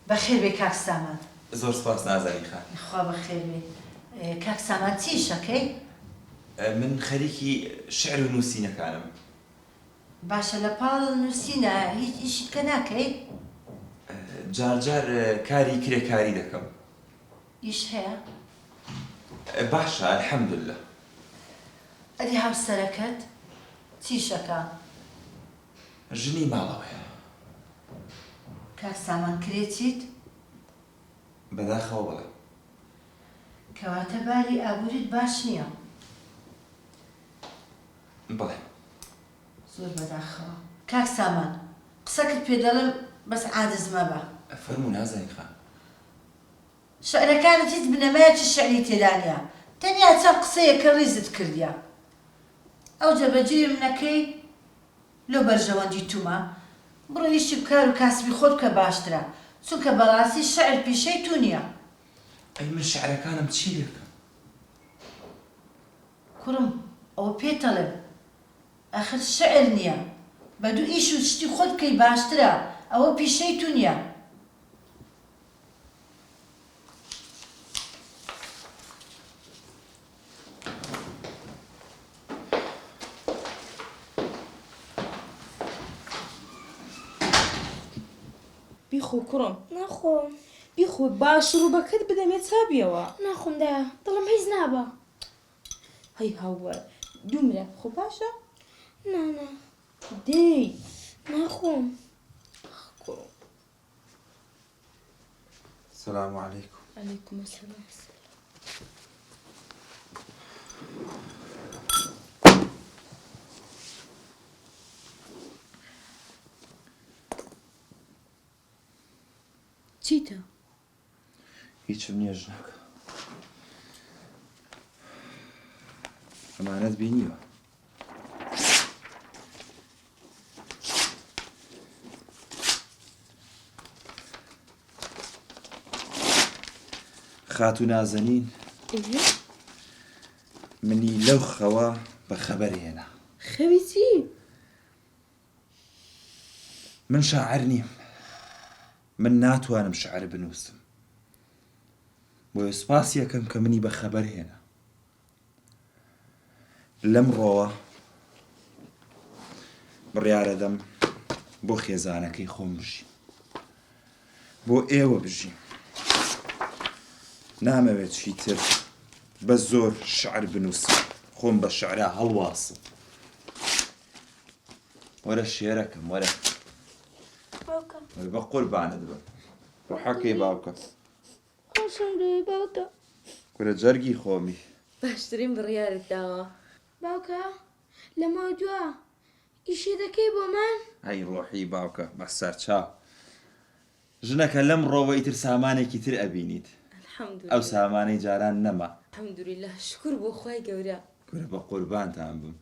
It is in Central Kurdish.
بەخێر بێ کاک سامان. زۆر سپاس نازانی خان. خوا بەخێر بێ. کاک سامان چی شەکەی؟ من خەریکی شعر و نووسینەکانم. باشە لە پاڵ نووسینە هیچ ئیشت کە ناکەی؟ جار جار کاری کرێکاری دەکەم. ئیش هەیە؟ باشە ئەلحەمدوللا. ئەدی هاوسەرەکەت چی شەکە؟ ژنی ماڵەوەیە. کاک سامان کرێچیت؟ بەداخەوە بڵێ. کەواتە باری ئابووریت باش نییە. بڵێ. زۆر بەداخەوە. کاک سامان قسەکت پێ دەڵێم بەس عاجز مەبە. فەرموو نازانی خان. شعرەکانت هیچ بنەمایەکی شعری تێدا نییە. تەنیا چەند قسەیە کە ڕیزت کردیە. ئەو جەبەجێم نەکەی لەو بەرژەوەندی تومە بڕۆ هیچی بکار و کاسبی خۆت بکە باشترە چونکە بەڕاستی شعر پیشەی تو نییە. ئەی من شعرەکانم چی دەکەم؟ کوڕم ئەوە پێتەڵێم ئاخر شعر نییە بە دوو ئیش و شتی خۆت بکەی باشترە ئەوە پیشەی تو نییە. بیخۆ کوڕم. ناخۆم. بیخۆ باش ڕووبەکەت بدەمێت چابیەوە. ناخۆم دایە دڵم هیچ نابە. هەی هاوبەر دومرە خۆ باشە؟ نانا دەی ناخۆم. کوڕم. سلام علیکم. عەلەیکوم ئەسسەلام. چیتە؟ هیچم نییە ژنەکە. ئەمانەت بینیوە. خاتو نازەنین منی لەو خەوە بە خەبەر هێنا. خەوی چی؟ من شاعر نیم. من ناتوانم شعر بنووسم. بۆیە سوپاس یەکەم کە منی بە خەبەر هێنا. لەم ڕۆوە بڕیارە دەم بۆ خێزانەکەی خۆم بژیم. بۆ ئێوە بژیم. نامەوێت چیتر بە زۆر شعر بنووسم. خۆم بە شعرا هەڵواسم. وەرە شێرەکەم وەرە. بە قوربانت بم. ڕۆحەکەی باوکە. خۆشم دوی باوکە. کورە جەرگی خۆمی. باشترین بڕیارت داوە. باوکە لە ماوەی دووە ئیشی دەکەی بۆ من؟ ئەی ڕۆحی باوکە بە سەرچاو. ژنەکە لەم ڕۆوە ئیتر سامانێکی تر ئەبینیت. ئەو سامانەی جاران نەما. الحەمدولیلا شکر بۆ خوای گەورە. کورە بە قوربانتان بم.